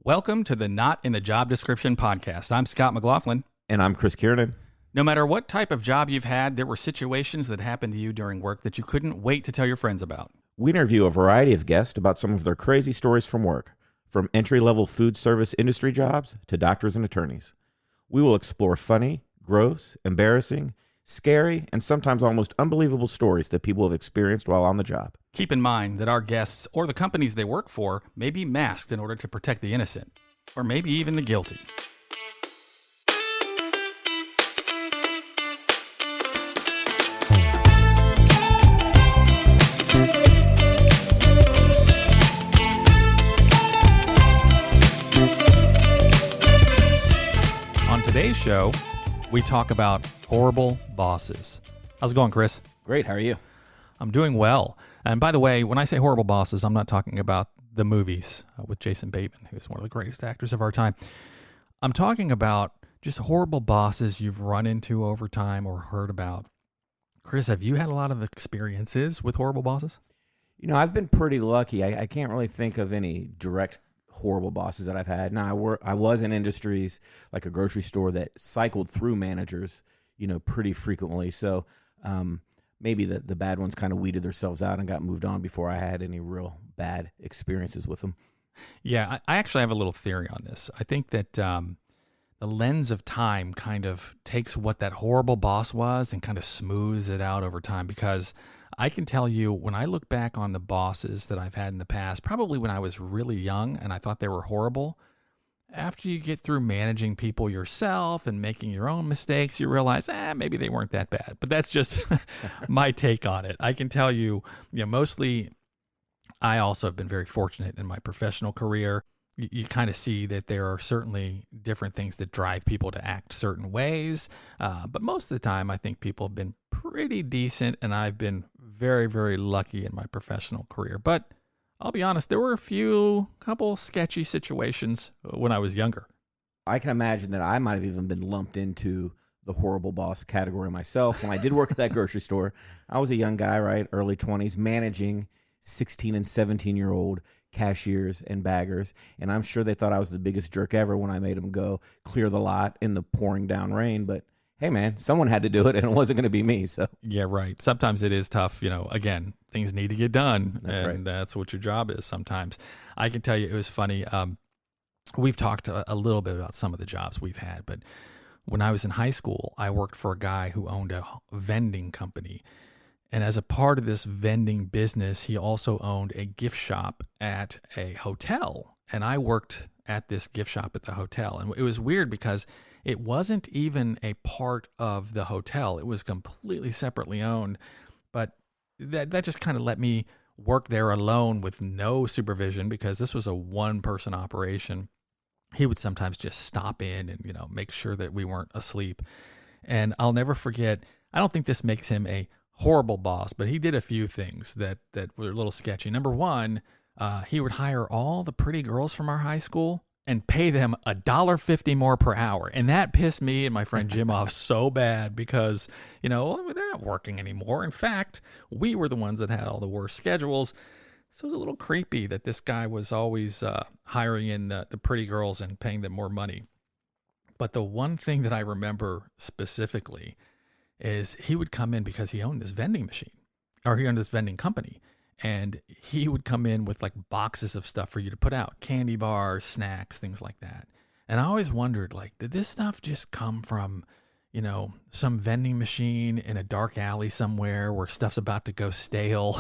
Welcome to the Not in the Job Description podcast. I'm Scott McLaughlin. And I'm Chris Kiernan. No matter what type of job you've had, there were situations that happened to you during work that you couldn't wait to tell your friends about. We interview a variety of guests about some of their crazy stories from work, from entry-level food service industry jobs to doctors and attorneys. We will explore funny, gross, embarrassing, scary, and sometimes almost unbelievable stories that people have experienced while on the job. Keep in mind that our guests or the companies they work for may be masked in order to protect the innocent, or maybe even the guilty. On today's show, we talk about horrible bosses. How's it going, Chris? Great, how are you? I'm doing well. And by the way, when I say horrible bosses, I'm not talking about the movies with Jason Bateman, who's one of the greatest actors of our time. I'm talking about just horrible bosses you've run into over time or heard about. Chris, have you had a lot of experiences with horrible bosses? You know, I've been pretty lucky. I can't really think of any direct horrible bosses that I've had. Now, I was in industries like a grocery store that cycled through managers, pretty frequently. So maybe the bad ones kind of weeded themselves out and got moved on before I had any real bad experiences with them. Yeah, I actually have a little theory on this. I think that the lens of time kind of takes what that horrible boss was and kind of smooths it out over time, because I can tell you, when I look back on the bosses that I've had in the past, probably when I was really young and I thought they were horrible, after you get through managing people yourself and making your own mistakes, you realize, maybe they weren't that bad. But that's just my take on it. I can tell you, mostly I also have been very fortunate in my professional career. You kind of see that there are certainly different things that drive people to act certain ways. But most of the time, I think people have been pretty decent, and I've been very, very lucky in my professional career. But I'll be honest, there were a couple sketchy situations when I was younger. I can imagine that I might have even been lumped into the horrible boss category myself. When I did work at that grocery store, I was a young guy, right? Early 20s, managing 16 and 17-year-old cashiers and baggers. And I'm sure they thought I was the biggest jerk ever when I made them go clear the lot in the pouring down rain. But hey, man, someone had to do it, and it wasn't going to be me. So yeah, right. Sometimes it is tough. Again, things need to get done. That's right. And that's what your job is sometimes. I can tell you, it was funny. We've talked a little bit about some of the jobs we've had, but when I was in high school, I worked for a guy who owned a vending company. And as a part of this vending business, he also owned a gift shop at a hotel. And I worked at this gift shop at the hotel. And it was weird because it wasn't even a part of the hotel. It was completely separately owned. But that just kind of let me work there alone with no supervision, because this was a one-person operation. He would sometimes just stop in and, make sure that we weren't asleep. And I'll never forget, I don't think this makes him a horrible boss, but he did a few things that were a little sketchy. Number one, he would hire all the pretty girls from our high school and pay them $1.50 more per hour. And that pissed me and my friend Jim off so bad, because, they're not working anymore. In fact, we were the ones that had all the worst schedules. So it was a little creepy that this guy was always hiring in the pretty girls and paying them more money. But the one thing that I remember specifically is he would come in, because he owned this vending machine, or he owned this vending company. And he would come in with like boxes of stuff for you to put out, candy bars, snacks, things like that. And I always wondered, did this stuff just come from, some vending machine in a dark alley somewhere where stuff's about to go stale?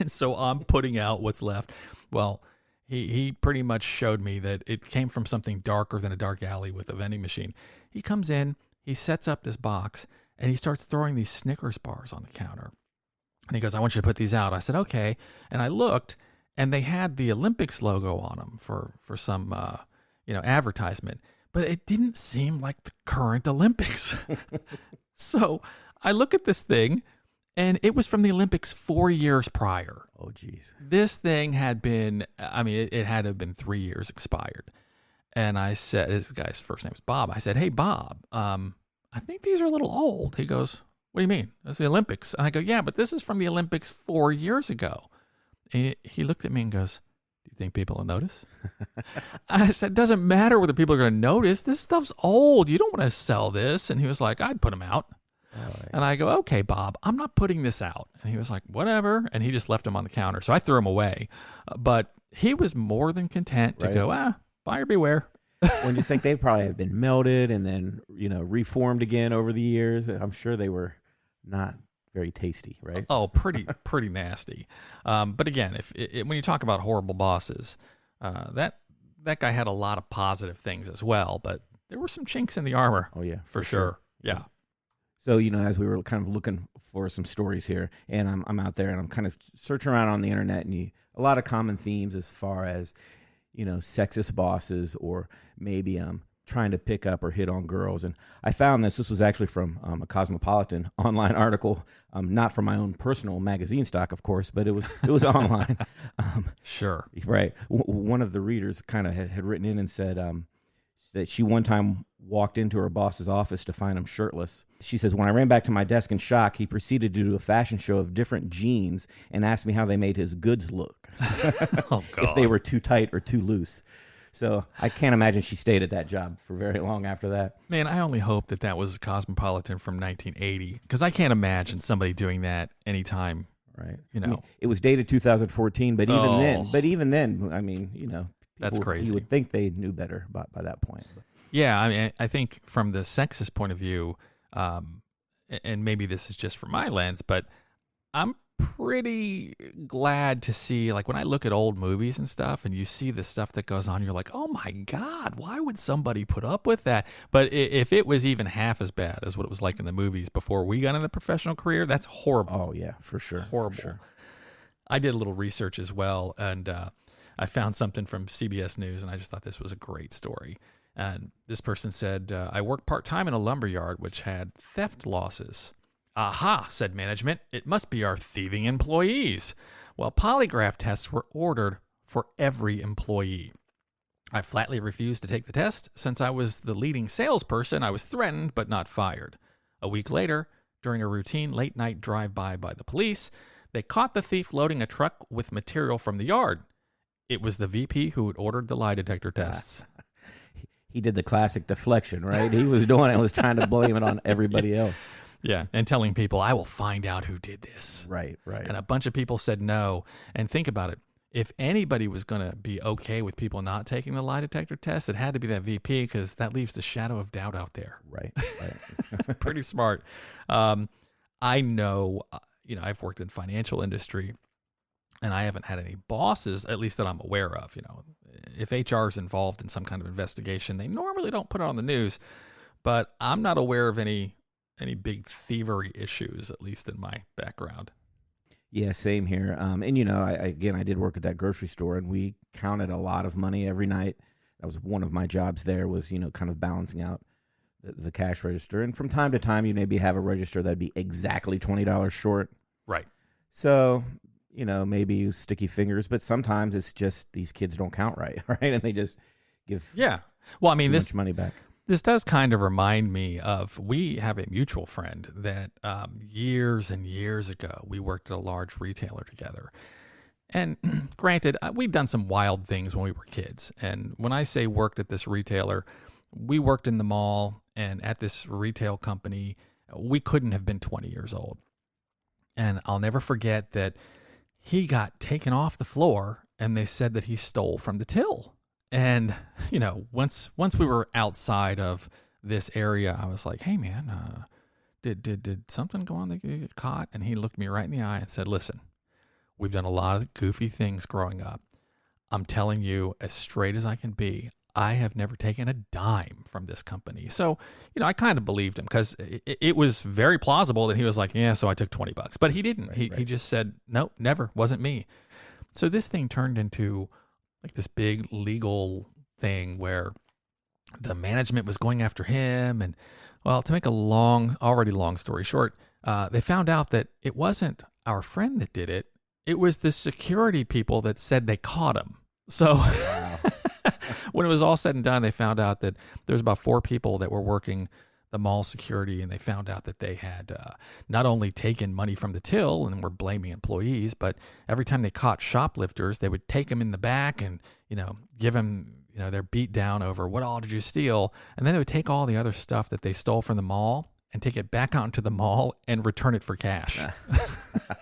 And so I'm putting out what's left. Well, he pretty much showed me that it came from something darker than a dark alley with a vending machine. He comes in, he sets up this box, and he starts throwing these Snickers bars on the counter. And he goes, I want you to put these out. I said, okay. And I looked, and they had the Olympics logo on them for some, advertisement. But it didn't seem like the current Olympics. So I look at this thing, and it was from the Olympics 4 years prior. Oh, geez. This thing had been, it had to have been 3 years expired. And I said, this guy's first name was Bob. I said, hey, Bob, I think these are a little old. He goes, what do you mean? That's the Olympics. And I go, yeah, but this is from the Olympics 4 years ago. And he looked at me and goes, do You think people will notice? I said, it doesn't matter whether people are going to notice. This stuff's old. You don't want to sell this. And he was like, I'd put them out. And I go, okay, Bob, I'm not putting this out. And he was like, whatever. And he just left them on the counter. So I threw them away. But he was more than content to go, buyer beware. Well, you think they probably have been melted and then, reformed again over the years. I'm sure they were not very tasty, right? Oh, pretty nasty. But again, when you talk about horrible bosses, that guy had a lot of positive things as well, but there were some chinks in the armor. Oh yeah, for sure. Yeah. So, as we were kind of looking for some stories here, and I'm out there and I'm kind of searching around on the internet, and a lot of common themes as far as, sexist bosses, or maybe trying to pick up or hit on girls. And I found this was actually from a Cosmopolitan online article, not from my own personal magazine stock, of course, but it was online. Sure. Right. One of the readers kind of had written in and said that she one time walked into her boss's office to find him shirtless. She says, when I ran back to my desk in shock, he proceeded to do a fashion show of different jeans and asked me how they made his goods look. Oh, God. If they were too tight or too loose. So I can't imagine she stayed at that job for very long after that. Man, I only hope that was Cosmopolitan from 1980, because I can't imagine somebody doing that anytime. Right. I mean, it was dated 2014, but even then, I mean, that's crazy. You would think they knew better by that point. Yeah, I mean, I think from the sexist point of view, and maybe this is just from my lens, but I'm pretty glad to see, like, when I look at old movies and stuff and you see the stuff that goes on, you're like, oh my God, why would somebody put up with that? But if it was even half as bad as what it was like in the movies before we got into the professional career, that's horrible. Oh yeah, for sure. Horrible. For sure. I did a little research as well, and I found something from CBS News, and I just thought this was a great story. And this person said, I worked part-time in a lumber yard which had theft losses. Aha, said management. It must be our thieving employees. Well, polygraph tests were ordered for every employee. I flatly refused to take the test. Since I was the leading salesperson, I was threatened but not fired. A week later, during a routine late-night drive-by by the police, they caught the thief loading a truck with material from the yard. It was the VP who had ordered the lie detector tests. He did the classic deflection, right? He was doing it, was trying to blame it on everybody else. Yeah, and telling people, I will find out who did this. Right. And a bunch of people said no. And think about it. If anybody was going to be okay with people not taking the lie detector test, it had to be that VP, because that leaves the shadow of doubt out there. Right. Pretty smart. I know, I've worked in financial industry, and I haven't had any bosses, at least that I'm aware of. If HR is involved in some kind of investigation, they normally don't put it on the news. But I'm not aware of any big thievery issues, at least in my background. Yeah, same here. And I did work at that grocery store, and we counted a lot of money every night. That was one of my jobs there, was, kind of balancing out the cash register. And from time to time, you maybe have a register that'd be exactly $20 short. Right. So, maybe use sticky fingers, but sometimes it's just these kids don't count right, and they just give much money back. This does kind of remind me of, we have a mutual friend that years and years ago, we worked at a large retailer together. And granted, we'd done some wild things when we were kids. And when I say worked at this retailer, we worked in the mall, and at this retail company, we couldn't have been 20 years old. And I'll never forget that he got taken off the floor, and they said that he stole from the till. And, once we were outside of this area, I was like, hey, man, did something go on that you get caught? And he looked me right in the eye and said, listen, we've done a lot of goofy things growing up. I'm telling you, as straight as I can be, I have never taken a dime from this company. So, I kind of believed him, because it was very plausible that he was like, yeah, so I took $20. But he didn't. Right. He just said, nope, never, wasn't me. So this thing turned into like this big legal thing where the management was going after him. And, well, to make a already long story short, they found out that it wasn't our friend that did it. It was the security people that said they caught him. So when it was all said and done, they found out that there was about 4 people that were working the mall security, and they found out that they had not only taken money from the till and were blaming employees, but every time they caught shoplifters, they would take them in the back and, give them, their beat down over what all did you steal. And then they would take all the other stuff that they stole from the mall and take it back out into the mall and return it for cash.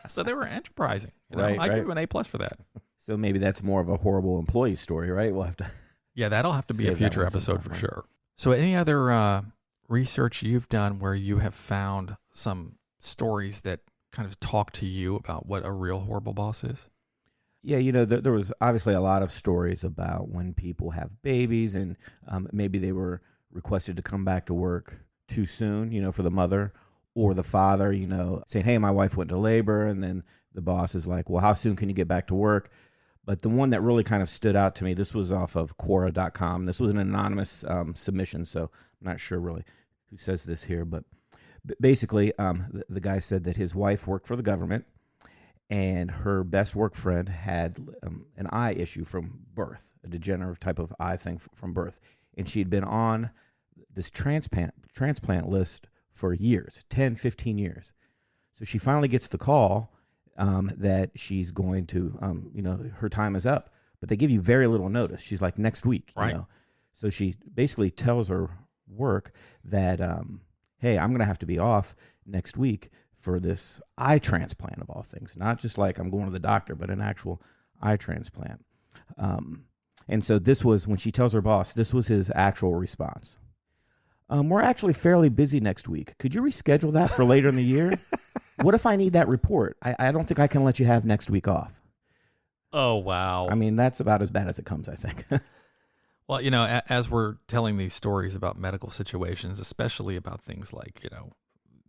So they were enterprising. Right, I give them an A+ for that. So maybe that's more of a horrible employee story, right? We'll have to. Yeah, that'll have to be a save that future one episode sometime, for sure. So any other research you've done where you have found some stories that kind of talk to you about what a real horrible boss is? Yeah, there was obviously a lot of stories about when people have babies and maybe they were requested to come back to work too soon, for the mother or the father, saying, hey, my wife went to labor. And then the boss is like, well, how soon can you get back to work? But the one that really kind of stood out to me, this was off of Quora.com. This was an anonymous submission, so I'm not sure really who says this here. But basically, the guy said that his wife worked for the government, and her best work friend had an eye issue from birth, a degenerative type of eye thing from birth. And she'd been on this transplant list for years, 10, 15 years. So she finally gets the call that she's going to, her time is up. But they give you very little notice. She's like, next week. Right. So she basically tells her work that, hey, I'm going to have to be off next week for this eye transplant of all things. Not just like I'm going to the doctor, but an actual eye transplant. And so this was, when she tells her boss, this was his actual response. We're actually fairly busy next week. Could you reschedule that for later in the year? What if I need that report? I don't think I can let you have next week off. Oh, wow. I mean, that's about as bad as it comes, I think. Well, as we're telling these stories about medical situations, especially about things like,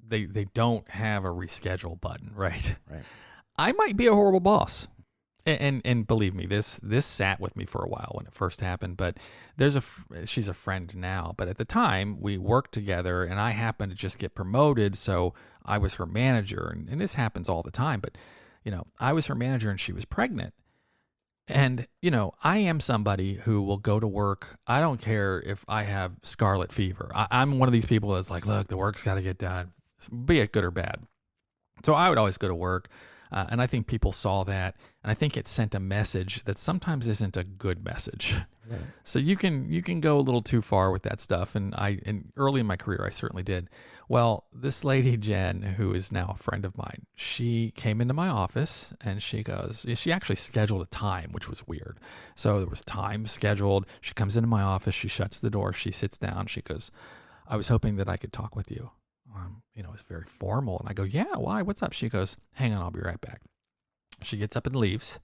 they don't have a reschedule button, right? Right. I might be a horrible boss. And believe me, this sat with me for a while when it first happened, but she's a friend now, but at the time we worked together and I happened to just get promoted. So I was her manager, and this happens all the time, but I was her manager and she was pregnant. And, I am somebody who will go to work. I don't care if I have scarlet fever. I'm one of these people that's like, look, the work's got to get done, be it good or bad. So I would always go to work. And I think people saw that, and I think it sent a message that sometimes isn't a good message. Right. So you can go a little too far with that stuff, and early in my career I certainly did. Well, this lady Jen, who is now a friend of mine, she came into my office and she actually scheduled a time, which was weird. So there was time scheduled. She comes into my office, she shuts the door, she sits down, she goes, "I was hoping that I could talk with you." It's very formal. And I go, "Yeah, why? What's up?" She goes, "Hang on, I'll be right back." She gets up and leaves.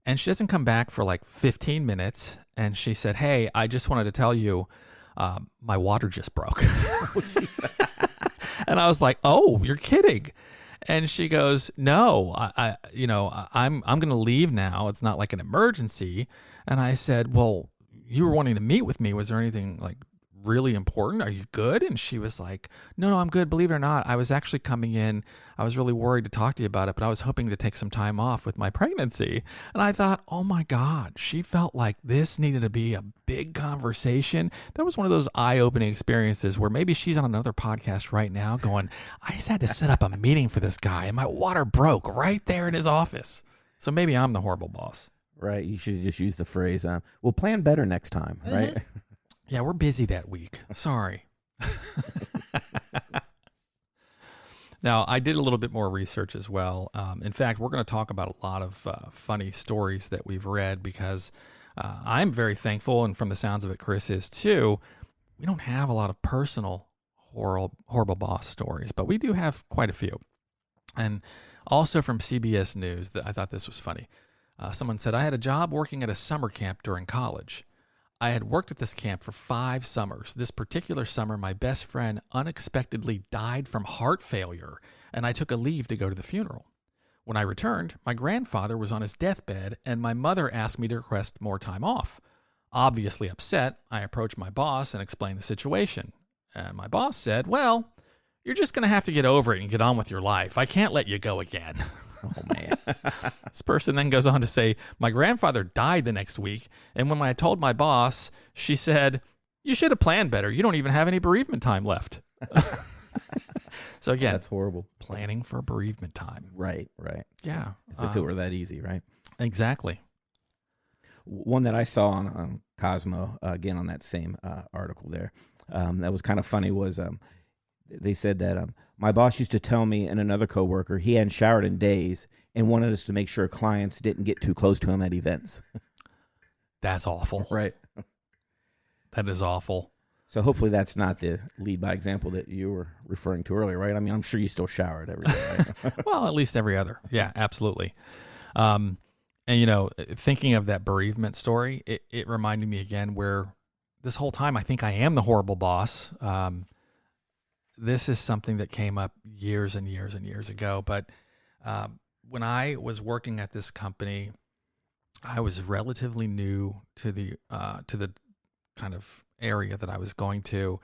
And she doesn't come back for like 15 minutes. And she said, "Hey, I just wanted to tell you, my water just broke." And I was like, "Oh, you're kidding." And she goes, "No, I'm going to leave now. It's not like an emergency." And I said, "Well, you were wanting to meet with me. Was there anything like really important? Are you good?" And she was like, no, I'm good. Believe it or not, I was actually coming in. I was really worried to talk to you about it, but I was hoping to take some time off with my pregnancy. And I thought, oh my God, she felt like this needed to be a big conversation. That was one of those eye-opening experiences where maybe she's on another podcast right now going, I just had to set up a meeting for this guy and my water broke right there in his office. So maybe I'm the horrible boss. Right. You should just use the phrase, we'll plan better next time, right? Yeah, we're busy that week. Sorry. Now, I did a little bit more research as well. In fact, we're going to talk about a lot of funny stories that we've read because I'm very thankful, and from the sounds of it, Chris is too. We don't have a lot of personal horrible boss stories, but we do have quite a few. And also from CBS News, I thought this was funny. Someone said, "I had a job working at a summer camp during college. I had worked at this camp for 5 summers. This particular summer, my best friend unexpectedly died from heart failure, and I took a leave to go to the funeral. When I returned, my grandfather was on his deathbed, and my mother asked me to request more time off. Obviously upset, I approached my boss and explained the situation. And my boss said, "Well, you're just going to have to get over it and get on with your life. I can't let you go again." Oh, man. This person then goes on to say, "My grandfather died the next week, and when I told my boss, she said, 'You should have planned better. You don't even have any bereavement time left.'" So again, That's horrible. planning for bereavement time. Right. Yeah. As if it were that easy, right? Exactly. One that I saw on Cosmo, again on that same article there, that was kind of funny was they said that my boss used to tell me and another coworker he hadn't showered in days and wanted us to make sure clients didn't get too close to him at events. That's awful. Right. That is awful. So hopefully that's not the lead by example that you were referring to earlier, right? I mean, I'm sure you still showered every day, right? Well, at least every other. Yeah, absolutely. And, thinking of that bereavement story, it reminded me again where this whole time I think I am the horrible boss. This is something that came up years and years and years ago. But when I was working at this company, I was relatively new to the kind of area that I was going to.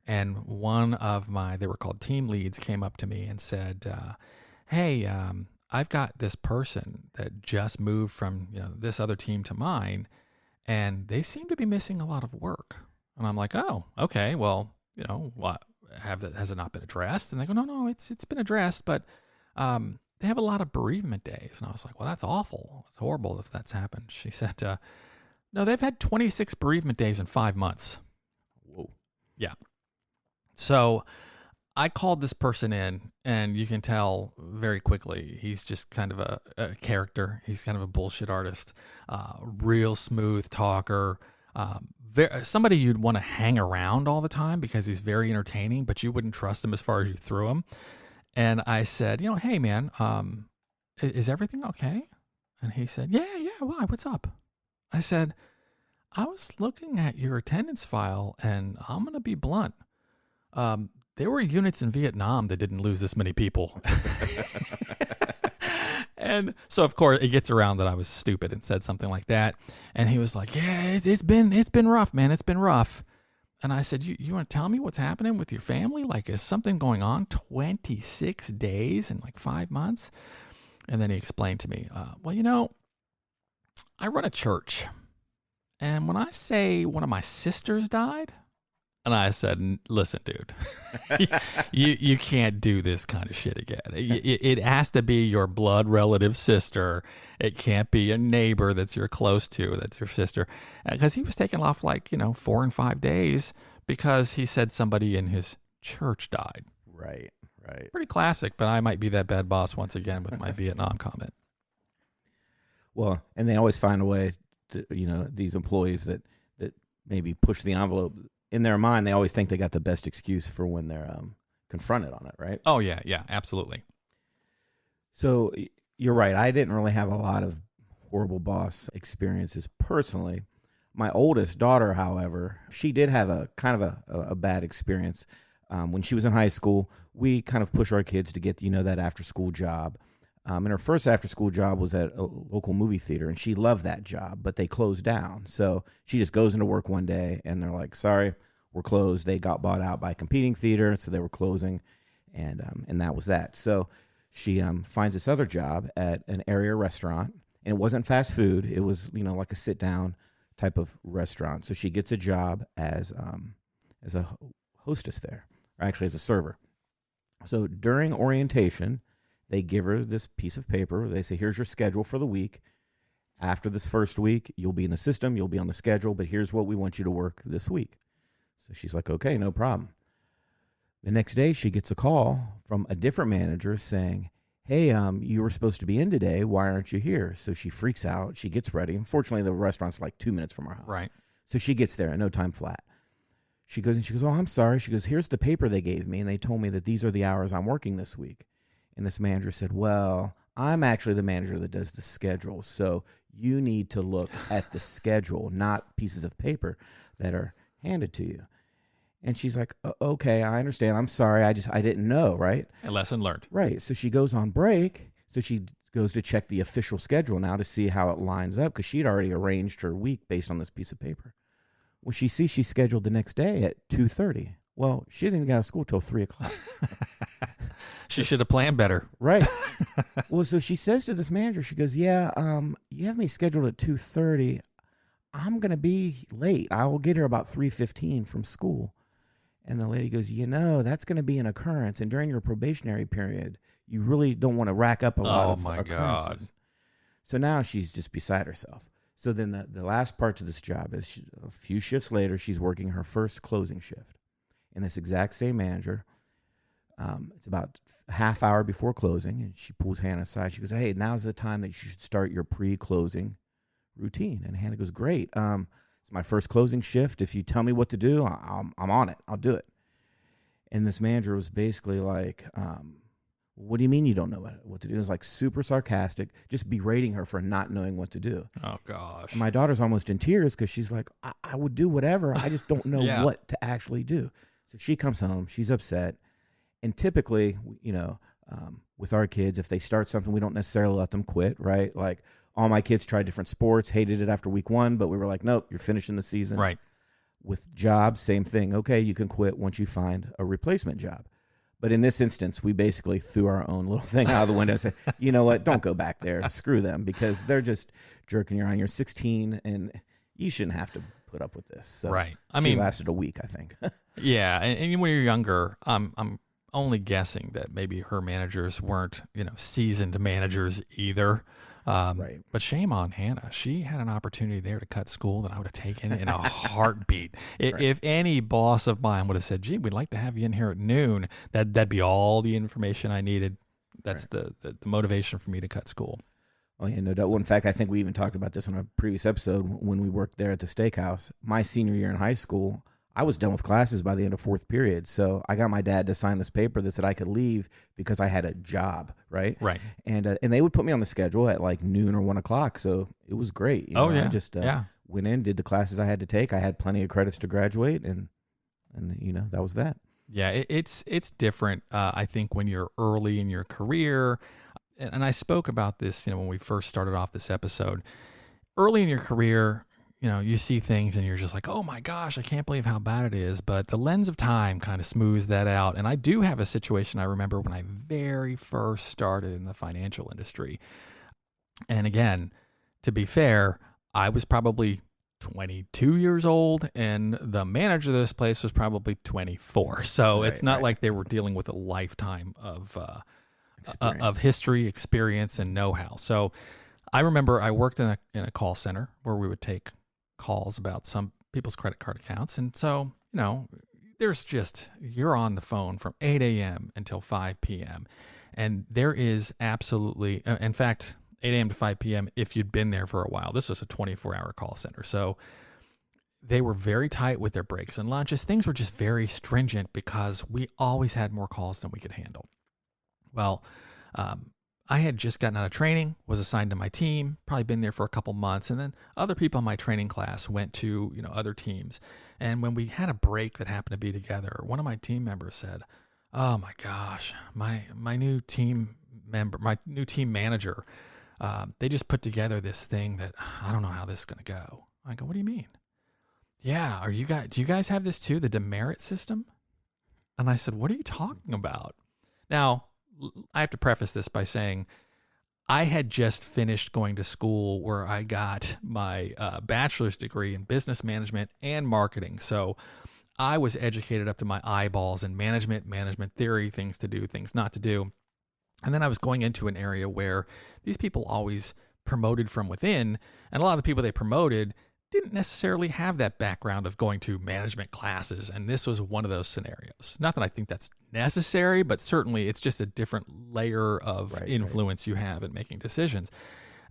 And one of they were called team leads, came up to me and said, hey, I've got this person that just moved from this other team to mine, and they seem to be missing a lot of work. And I'm like, oh, okay, well, what has it not been addressed? And they go, no, it's been addressed, but they have a lot of bereavement days. And I was like, well, that's awful. It's horrible if that's happened. She said, no, they've had 26 bereavement days in 5 months. Whoa. Yeah. So I called this person in, and you can tell very quickly he's just kind of a character. He's kind of a bullshit artist, real smooth talker, somebody you'd want to hang around all the time because he's very entertaining, but you wouldn't trust him as far as you threw him. And I said, hey, man, is everything okay? And he said, yeah, why? What's up? I said, I was looking at your attendance file, and I'm going to be blunt. There were units in Vietnam that didn't lose this many people. And so, of course, it gets around that I was stupid and said something like that. And he was like, yeah, it's been rough, man. It's been rough. And I said, you want to tell me what's happening with your family? Like, is something going on? 26 days in like 5 months? And then he explained to me, well, I run a church. And when I say one of my sisters died, and I said, listen, dude, you can't do this kind of shit again. It has to be your blood relative sister. It can't be a neighbor that's you're close to, that's your sister. Because he was taking off 4 and 5 days because he said somebody in his church died. Right. Pretty classic, but I might be that bad boss once again with my Vietnam comment. Well, and they always find a way to, these employees that maybe push the envelope. In their mind, they always think they got the best excuse for when they're confronted on it, right? Oh, yeah, absolutely. So you're right. I didn't really have a lot of horrible boss experiences personally. My oldest daughter, however, she did have a kind of a bad experience. When she was in high school, we kind of push our kids to get, that after-school job. And her first after-school job was at a local movie theater, and she loved that job, but they closed down. So she just goes into work one day, and they're like, sorry, we're closed. They got bought out by a competing theater, so they were closing, and that was that. So she finds this other job at an area restaurant, and it wasn't fast food. It was, like a sit-down type of restaurant. So she gets a job as a hostess there, or actually as a server. So during orientation, they give her this piece of paper. They say, here's your schedule for the week. After this first week, you'll be in the system, you'll be on the schedule, but here's what we want you to work this week. So she's like, okay, no problem. The next day, she gets a call from a different manager saying, hey, you were supposed to be in today. Why aren't you here? So she freaks out. She gets ready. Unfortunately, the restaurant's like 2 minutes from our house. Right. So she gets there at no time flat. She goes, oh, I'm sorry. She goes, here's the paper they gave me, and they told me that these are the hours I'm working this week. And this manager said, well, I'm actually the manager that does the schedule. So you need to look at the schedule, not pieces of paper that are handed to you. And she's like, okay, I understand. I'm sorry. I didn't know, right? A lesson learned. Right. So she goes on break. So she goes to check the official schedule now to see how it lines up because she'd already arranged her week based on this piece of paper. Well, she sees she's scheduled the next day at 2:30. Well, she didn't even get out of school till 3 o'clock. She should have planned better. Right. Well, so she says to this manager, she goes, yeah, you have me scheduled at 2:30. I'm going to be late. I will get here about 3:15 from school. And the lady goes, that's going to be an occurrence. And during your probationary period, you really don't want to rack up a lot of occurrences. God. So now she's just beside herself. So then the last part to this job is a few shifts later, she's working her first closing shift. And this exact same manager, it's about a half hour before closing, and she pulls Hannah aside. She goes, hey, now's the time that you should start your pre-closing routine. And Hannah goes, great. It's my first closing shift. If you tell me what to do, I'm on it. I'll do it. And this manager was basically like, what do you mean you don't know what to do? It was like super sarcastic, just berating her for not knowing what to do. Oh, gosh. And my daughter's almost in tears because she's like, I would do whatever. I just don't know what to actually do. So she comes home. She's upset. And typically, with our kids, if they start something, we don't necessarily let them quit, right? Like all my kids tried different sports, hated it after week 1, but we were like, nope, you're finishing the season. Right. With jobs, same thing. Okay, you can quit once you find a replacement job. But in this instance, we basically threw our own little thing out of the window and said, you know what, don't go back there. Screw them, because they're just jerking you around. You're 16, and you shouldn't have to put up with this. So right. She lasted a week, I think. Yeah, and when you're younger, I'm only guessing that maybe her managers weren't, seasoned managers either. Right. But shame on Hannah. She had an opportunity there to cut school that I would have taken in a heartbeat. Right. If any boss of mine would have said, gee, we'd like to have you in here at noon, that'd be all the information I needed. That's right. the motivation for me to cut school. Oh, yeah, no doubt. Well, in fact, I think we even talked about this on a previous episode when we worked there at the steakhouse. My senior year in high school, I was done with classes by the end of 4th period. So I got my dad to sign this paper that said I could leave because I had a job, right? Right. And they would put me on the schedule at like noon or 1 o'clock. So it was great. I just went in, did the classes I had to take. I had plenty of credits to graduate, and that was that. Yeah, it's different, I think, when you're early in your career. And I spoke about this, when we first started off this episode. Early in your career, you see things and you're just like, oh my gosh, I can't believe how bad it is. But the lens of time kind of smooths that out. And I do have a situation I remember when I very first started in the financial industry. And again, to be fair, I was probably 22 years old and the manager of this place was probably 24. So it's not like they were dealing with a lifetime of history, experience, and know-how. So I remember I worked in a call center where we would take calls about some people's credit card accounts. And so, there's you're on the phone from 8 a.m. until 5 p.m. And there is absolutely, in fact, 8 a.m. to 5 p.m. if you'd been there for a while. This was a 24-hour call center. So they were very tight with their breaks and lunches. Things were just very stringent because we always had more calls than we could handle. Well, I had just gotten out of training, was assigned to my team, probably been there for a couple months, and then other people in my training class went to, other teams. And when we had a break that happened to be together, one of my team members said, oh my gosh, my new team manager, they just put together this thing that I don't know how this is going to go. I go, what do you mean? Yeah, do you guys have this too, the demerit system? And I said, what are you talking about? Now, I have to preface this by saying I had just finished going to school where I got my bachelor's degree in business management and marketing. So I was educated up to my eyeballs in management theory, things to do, things not to do. And then I was going into an area where these people always promoted from within, and a lot of the people they promoted didn't necessarily have that background of going to management classes. And this was one of those scenarios. Not that I think that's necessary, but certainly it's just a different layer of influence you have in making decisions.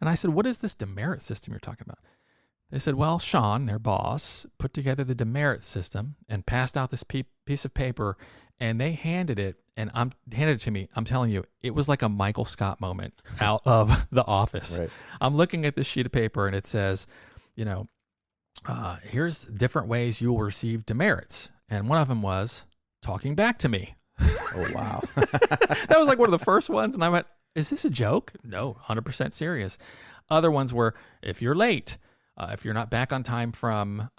And I said, what is this demerit system you're talking about? They said, well, Sean, their boss, put together the demerit system and passed out this piece of paper, and they handed it to me. I'm telling you, it was like a Michael Scott moment out of The Office. Right. I'm looking at this sheet of paper and it says, here's different ways you will receive demerits. And one of them was talking back to me. Oh, wow. That was like one of the first ones. And I went, is this a joke? No, 100% serious. Other ones were, if you're late, if you're not back on time from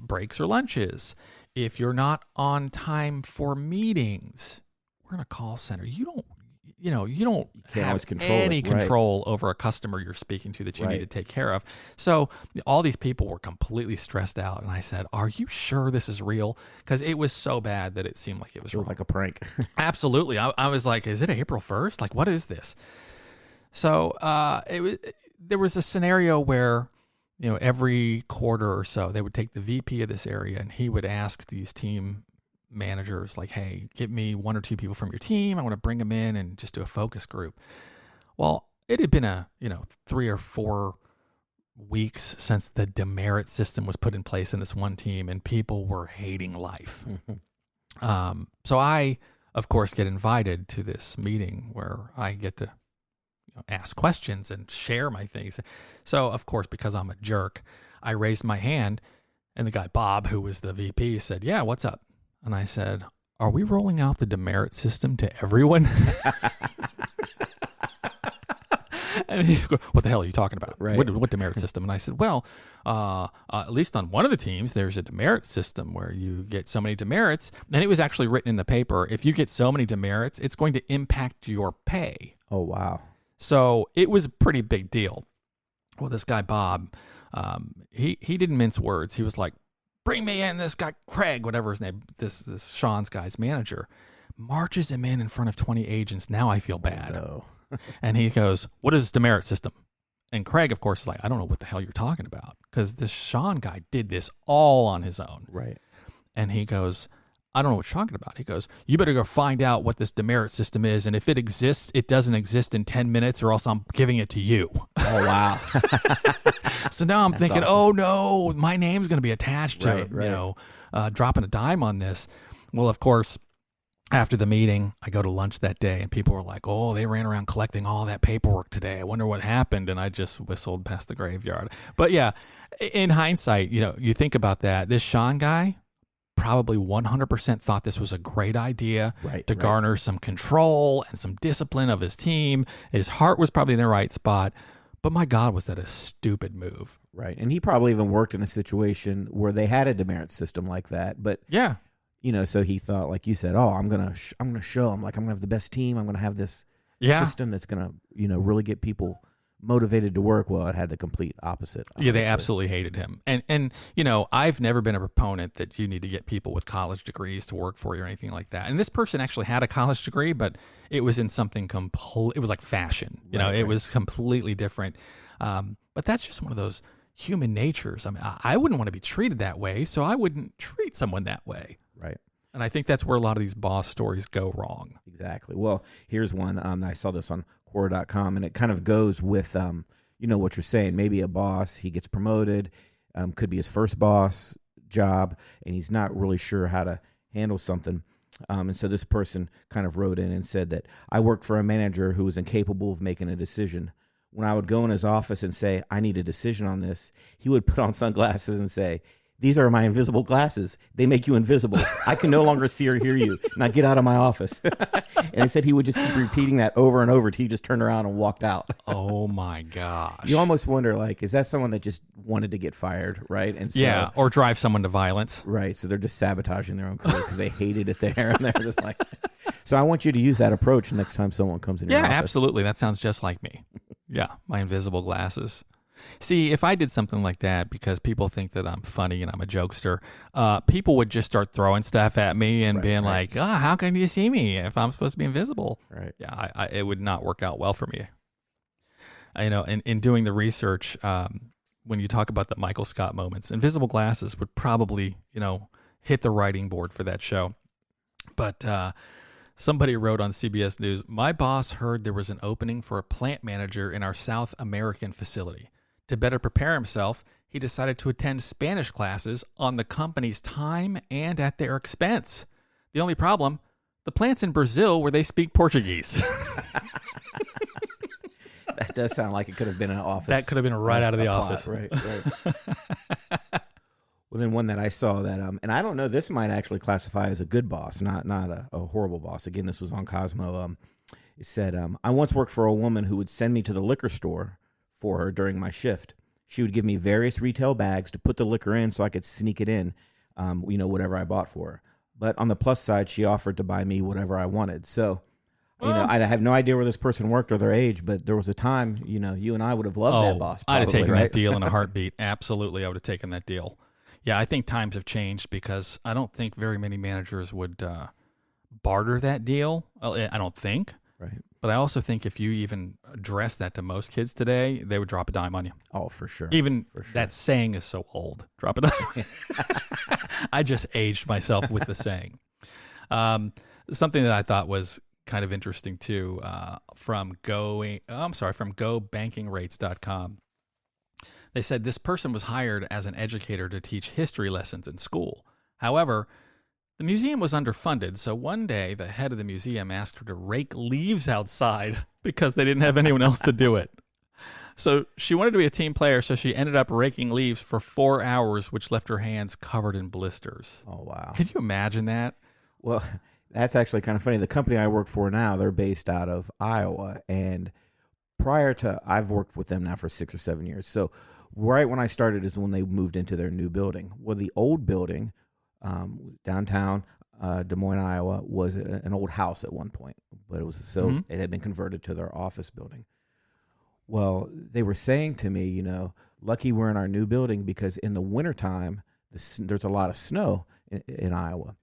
breaks or lunches, if you're not on time for meetings, we're in a call center. You you know, you don't can't have always control any it, right. control over a customer you're speaking to that you need Right. to take care of. So all these people were completely stressed out. And I said, are you sure this is real? Because it was so bad that it seemed like it was It was wrong. like a prank. Absolutely. I was like, is it April 1st? Like, what is this? So there was a scenario where, you know, every quarter or so, they would take the VP of this area and he would ask these team managers, like, hey, give me 1 or 2 people from your team. I want to bring them in and just do a focus group. Well, it had been 3 or 4 weeks since the demerit system was put in place in this one team, and people were hating life. So I, of course, get invited to this meeting where I get to ask questions and share my things. So, of course, because I'm a jerk, I raised my hand, and the guy, Bob, who was the VP, said, yeah, what's up? And I said, are we rolling out the demerit system to everyone? And he goes, what the hell are you talking about? Right. What demerit system? And I said, well, at least on one of the teams, there's a demerit system where you get so many demerits. And it was actually written in the paper. If you get so many demerits, it's going to impact your pay. Oh, wow. So it was a pretty big deal. Well, this guy, Bob, he didn't mince words. He was like, bring me in this guy, Craig, whatever his name, this Sean's guy's manager, marches him in front of 20 agents. Now I feel bad. No. And he goes, what is this demerit system? And Craig, of course, is like, I don't know what the hell you're talking about, because this Sean guy did this all on his own. Right. And he goes, I don't know what you're talking about. He goes, you better go find out what this demerit system is. And if it exists, it doesn't exist in 10 minutes or else I'm giving it to you. Oh, wow. So now I'm thinking, awesome. oh, no, my name's going to be attached to, Right. dropping a dime on this. Well, of course, after the meeting, I go to lunch that day and people were like, oh, they ran around collecting all that paperwork today. I wonder what happened. And I just whistled past the graveyard. But yeah, in hindsight, you think about that. This Sean guy probably 100% thought this was a great idea to garner some control and some discipline of his team. His heart was probably in the right spot. But my God, was that a stupid move. Right. And he probably even worked in a situation where they had a demerit system like that. But yeah. So he thought, like you said, oh, I'm gonna show them, like I'm gonna have the best team. I'm gonna have this system that's gonna, really get people motivated to work. Well, it had the complete opposite. Obviously. Yeah, they absolutely hated him. And I've never been a proponent that you need to get people with college degrees to work for you or anything like that. And this person actually had a college degree, but it was in something it was like fashion. It was completely different. But that's just one of those human natures. I mean, I wouldn't want to be treated that way, so I wouldn't treat someone that way. Right. And I think that's where a lot of these boss stories go wrong. Exactly. Well, here's one. I saw this on Quora.com, and it kind of goes with, what you're saying. Maybe a boss, he gets promoted, could be his first boss job, and he's not really sure how to handle something. And so this person kind of wrote in and said that I worked for a manager who was incapable of making a decision. When I would go in his office and say, I need a decision on this, he would put on sunglasses and say, these are my invisible glasses. They make you invisible. I can no longer see or hear you. Now get out of my office. And he said he would just keep repeating that over and over till he just turned around and walked out. Oh, my gosh. You almost wonder, like, is that someone that just wanted to get fired, right? And so, or drive someone to violence. Right, so they're just sabotaging their own career because they hated it there. And they're just like, so I want you to use that approach next time someone comes in your office. Yeah, absolutely. That sounds just like me. Yeah, my invisible glasses. See, if I did something like that because people think that I'm funny and I'm a jokester, people would just start throwing stuff at me and being like, how can you see me if I'm supposed to be invisible? Right. Yeah, it would not work out well for me. In doing the research, when you talk about the Michael Scott moments, invisible glasses would probably, hit the writing board for that show. But somebody wrote on CBS News, my boss heard there was an opening for a plant manager in our South American facility. To better prepare himself, he decided to attend Spanish classes on the company's time and at their expense. The only problem, the plant's in Brazil where they speak Portuguese. That does sound like it could have been an office. That could have been right out of the office. Right. Well, then one that I saw that, and I don't know, this might actually classify as a good boss, not a horrible boss. Again, this was on Cosmo. It said, I once worked for a woman who would send me to the liquor store for her during my shift. She would give me various retail bags to put the liquor in so I could sneak it in, whatever I bought for her. But on the plus side, she offered to buy me whatever I wanted. So I have no idea where this person worked or their age, but there was a time, you and I would have loved that boss. I'd have probably, taken right? that deal in a heartbeat. Absolutely, I would have taken that deal. Yeah, I think times have changed because I don't think very many managers would barter that deal. I don't think. Right. But I also think if you even address that to most kids today, they would drop a dime on you. Oh, for sure. Even for sure. That saying is so old. Drop a dime. I just aged myself with the saying. Something that I thought was kind of interesting too, from GoBankingRates.com. They said this person was hired as an educator to teach history lessons in school. However, the museum was underfunded, so one day the head of the museum asked her to rake leaves outside because they didn't have anyone else to do it. So she wanted to be a team player, so she ended up raking leaves for 4 hours, which left her hands covered in blisters. Oh, wow. Could you imagine that? Well, that's actually kind of funny. The company I work for now, they're based out of Iowa, and I've worked with them now for 6 or 7 years. So right when I started is when they moved into their new building. Well, the old building, downtown Des Moines, Iowa, was an old house at one point, but it it had been converted to their office building. Well, they were saying to me, lucky we're in our new building because in the wintertime, there's a lot of snow in Iowa.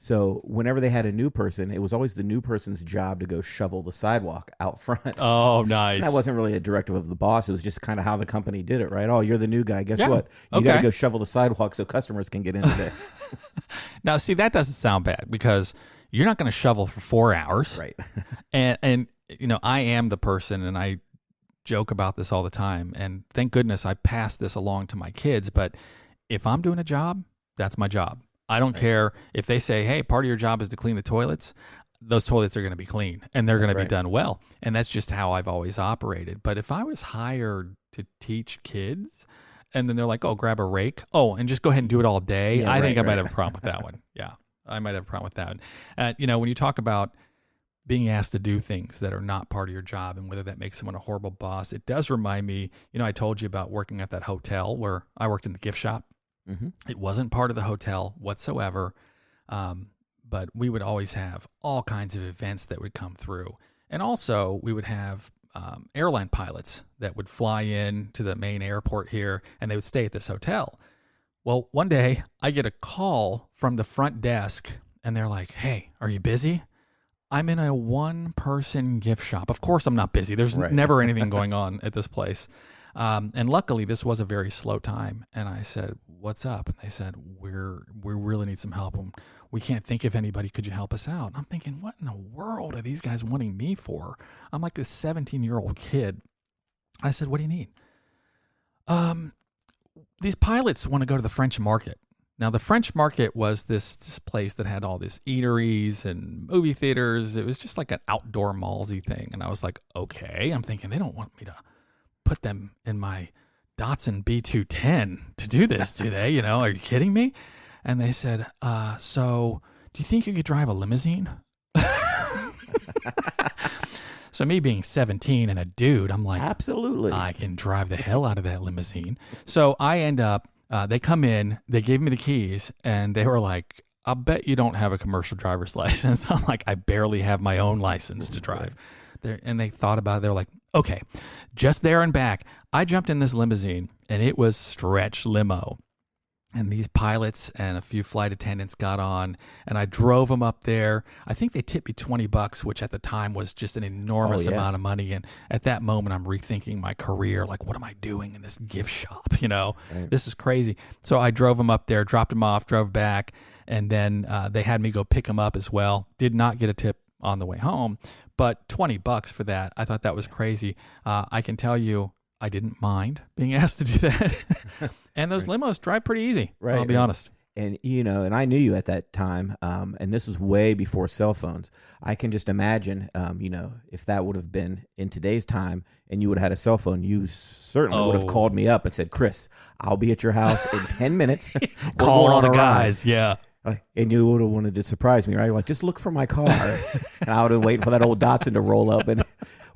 So whenever they had a new person, it was always the new person's job to go shovel the sidewalk out front. Oh, nice. And that wasn't really a directive of the boss. It was just kind of how the company did it, right? Oh, you're the new guy. Guess what? You got to go shovel the sidewalk so customers can get into there. Now, see, that doesn't sound bad because you're not going to shovel for 4 hours. Right. and I am the person, and I joke about this all the time. And thank goodness I passed this along to my kids. But if I'm doing a job, that's my job. I don't care if they say, hey, part of your job is to clean the toilets. Those toilets are going to be clean and they're going to be done well. And that's just how I've always operated. But if I was hired to teach kids and then they're like, oh, grab a rake. Oh, and just go ahead and do it all day. I think I might have a problem with that one. Yeah, I might have a problem with that one. When you talk about being asked to do things that are not part of your job and whether that makes someone a horrible boss, it does remind me, I told you about working at that hotel where I worked in the gift shop. Mm-hmm. It wasn't part of the hotel whatsoever, but we would always have all kinds of events that would come through. And also, we would have airline pilots that would fly in to the main airport here, and they would stay at this hotel. Well, one day, I get a call from the front desk, and they're like, hey, are you busy? I'm in a one-person gift shop. Of course I'm not busy. There's never anything going on at this place. And luckily, this was a very slow time. And I said, what's up? And they said, we really need some help. And we can't think of anybody. Could you help us out? And I'm thinking, what in the world are these guys wanting me for? I'm like this 17-year-old kid. I said, what do you need? These pilots want to go to the French market. Now, the French market was this place that had all these eateries and movie theaters. It was just like an outdoor mallsy thing. And I was like, okay. I'm thinking they don't want me to put them in my Datsun B210 to do this, do they? Are you kidding me? And they said, so do you think you could drive a limousine? So me being 17 and a dude, I'm like, absolutely. I can drive the hell out of that limousine. So I end up, they come in, they gave me the keys, and they were like, I'll bet you don't have a commercial driver's license. I'm like, I barely have my own license to drive. And they thought about it. They were like, okay, just there and back. I jumped in this limousine, and it was stretch limo. And these pilots and a few flight attendants got on, and I drove them up there. I think they tipped me $20, which at the time was just an enormous amount of money. And at that moment, I'm rethinking my career. Like, what am I doing in this gift shop? This is crazy. So I drove them up there, dropped them off, drove back, and then they had me go pick them up as well. Did not get a tip on the way home, but $20 for that. I thought that was crazy. I can tell you, I didn't mind being asked to do that. And those limos drive pretty easy, I'll be honest. And, and I knew you at that time, and this was way before cell phones. I can just imagine, if that would have been in today's time and you would have had a cell phone, you certainly would have called me up and said, Chris, I'll be at your house in 10 minutes. Call all the guys, yeah. And you would have wanted to surprise me, right? Like, just look for my car. And I would have waited for that old Datsun to roll up,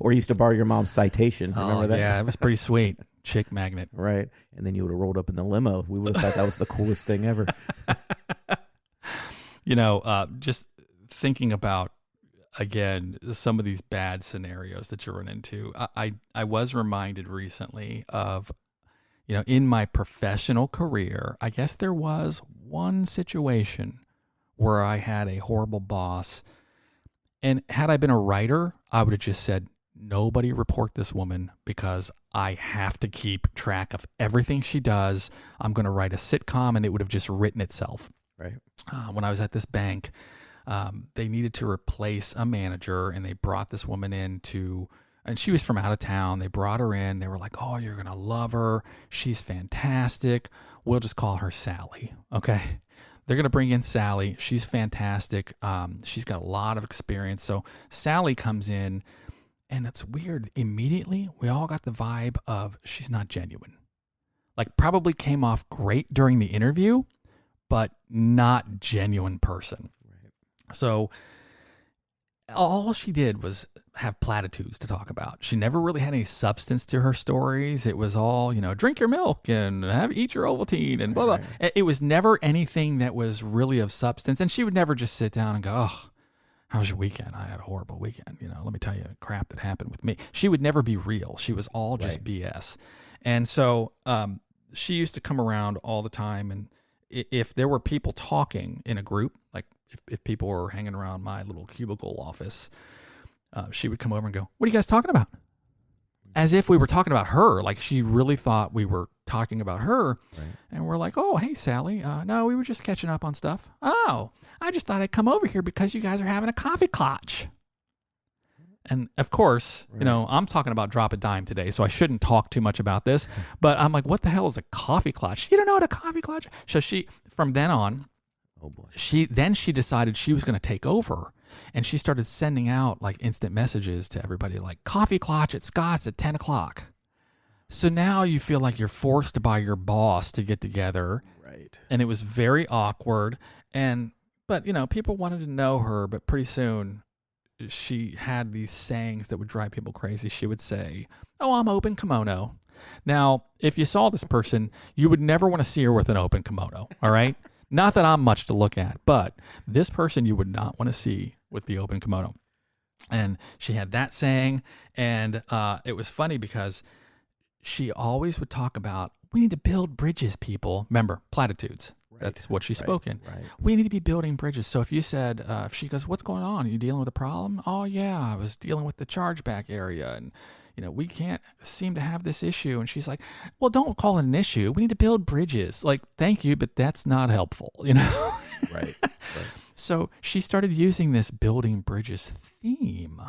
or you used to borrow your mom's Citation. Remember that? Yeah, it was pretty sweet. Chick magnet. Right. And then you would have rolled up in the limo. We would have thought that was the coolest thing ever. Just thinking about again, some of these bad scenarios that you run into. I was reminded recently of, in my professional career, I guess there was one situation where I had a horrible boss. And had I been a writer, I would have just said, nobody report this woman because I have to keep track of everything she does. I'm going to write a sitcom, and it would have just written itself. Right. When I was at this bank, they needed to replace a manager, and they brought this woman in and she was from out of town. They brought her in. They were like, oh, you're going to love her. She's fantastic. We'll just call her Sally. Okay. They're going to bring in Sally. She's fantastic. She's got a lot of experience. So Sally comes in, and it's weird. Immediately, we all got the vibe of she's not genuine. Like, probably came off great during the interview, but not genuine person. Right. So all she did was have platitudes to talk about. She never really had any substance to her stories. It was all, drink your milk and eat your Ovaltine and blah, blah. Right. It was never anything that was really of substance. And she would never just sit down and go, oh, how was your weekend? I had a horrible weekend. Let me tell you crap that happened with me. She would never be real. She was all just right. BS. And so she used to come around all the time. And if there were people talking in a group, like if people were hanging around my little cubicle office, she would come over and go, what are you guys talking about? As if we were talking about her. Like she really thought we were talking about her. Right. And we're like, oh, hey, Sally. No, we were just catching up on stuff. Oh, I just thought I'd come over here because you guys are having a coffee clutch. And of course, right. I'm talking about Drop a Dime today, so I shouldn't talk too much about this. But I'm like, what the hell is a coffee clutch? You don't know what a coffee clutch? So from then on, oh boy. She decided she was going to take over. And she started sending out like instant messages to everybody like coffee clutch at Scott's at 10 o'clock. So now you feel like you're forced by your boss to get together. Right. And it was very awkward. But people wanted to know her, but pretty soon she had these sayings that would drive people crazy. She would say, oh, I'm open kimono. Now, if you saw this person, you would never want to see her with an open kimono. All right. Not that I'm much to look at, but this person you would not want to see with the open kimono. And she had that saying, and it was funny because she always would talk about, we need to build bridges, people. Remember, platitudes. Right. That's what she spoke in. Right. We need to be building bridges. So if you said, if she goes, what's going on? Are you dealing with a problem? Oh, yeah, I was dealing with the chargeback area, and we can't seem to have this issue. And she's like, well, don't call it an issue. We need to build bridges. Like, thank you, but that's not helpful, Right. So she started using this building bridges theme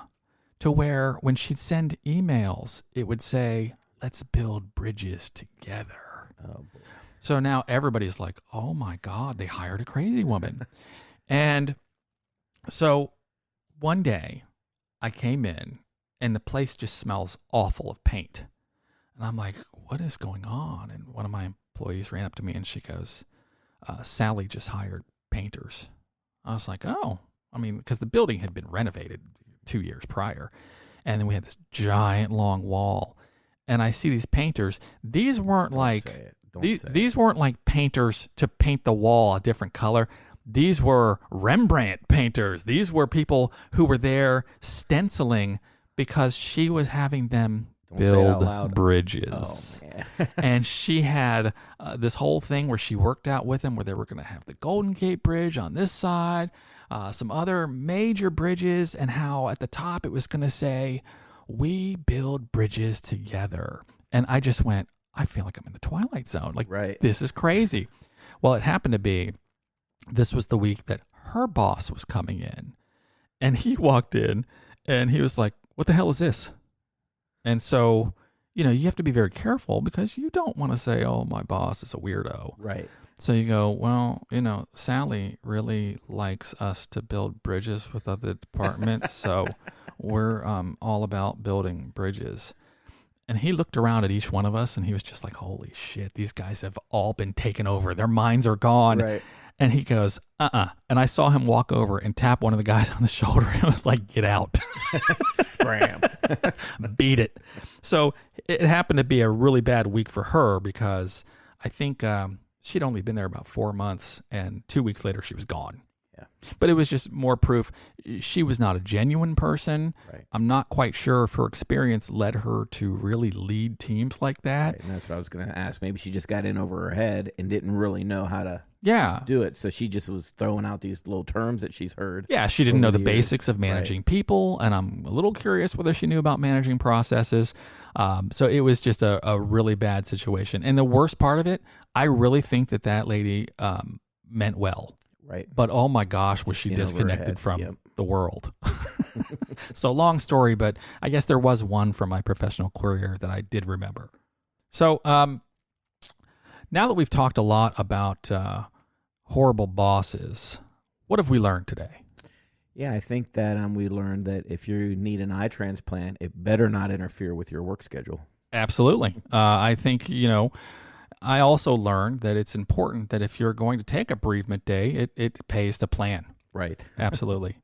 to where when she'd send emails, it would say, let's build bridges together. Oh, boy. So now everybody's like, oh, my God, they hired a crazy woman. And so one day I came in, and the place just smells awful of paint. And I'm like, what is going on? And one of my employees ran up to me and she goes, Sally just hired painters. I was like, oh, because the building had been renovated 2 years prior. And then we had this giant long wall. And I see these painters. These weren't these weren't like painters to paint the wall a different color. These were Rembrandt painters. These were people who were there stenciling because she was having them build bridges. Oh, and she had this whole thing where she worked out with them where they were going to have the Golden Gate Bridge on this side, some other major bridges, and how at the top it was going to say, we build bridges together. And I just went, I feel like I'm in the Twilight Zone. Like, right. This is crazy. Well, it happened to be, this was the week that her boss was coming in. And he walked in and he was like, what the hell is this? And so, you have to be very careful because you don't want to say, oh, my boss is a weirdo. Right. So you go, well, Sally really likes us to build bridges with other departments. So we're all about building bridges. And he looked around at each one of us and he was just like, holy shit, these guys have all been taken over. Their minds are gone. Right. And he goes, And I saw him walk over and tap one of the guys on the shoulder. And I was like, get out. Scram. Beat it. So it happened to be a really bad week for her because I think she'd only been there about 4 months. And 2 weeks later, she was gone. Yeah. But it was just more proof she was not a genuine person. Right. I'm not quite sure if her experience led her to really lead teams like that. Right, and that's what I was going to ask. Maybe she just got in over her head and didn't really know how to Yeah. do it. So she just was throwing out these little terms that she's heard. Yeah, she didn't over know the the years. basics of managing people, and I'm a little curious whether she knew about managing processes. So it was just a really bad situation. And the worst part of it, I really think that lady meant well. Right. But oh my gosh, was she in over her disconnected head. from Yep. the world. So long story, but I guess there was one from my professional career that I did remember. So now that we've talked a lot about horrible bosses, what have we learned today? Yeah, I think that we learned that if you need an eye transplant, it better not interfere with your work schedule. Absolutely. I think, I also learned that it's important that if you're going to take a bereavement day, it pays to plan. Right. Absolutely.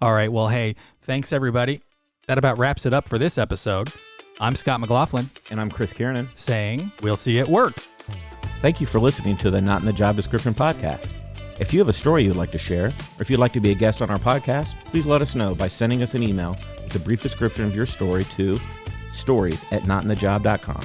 All right. Well, hey, thanks, everybody. That about wraps it up for this episode. I'm Scott McLaughlin And I'm Chris Kiernan. saying we'll see you at work. Thank you for listening to the Not in the Job Description podcast. If you have a story you'd like to share, or if you'd like to be a guest on our podcast, please let us know by sending us an email with a brief description of your story to stories@notinthejob.com.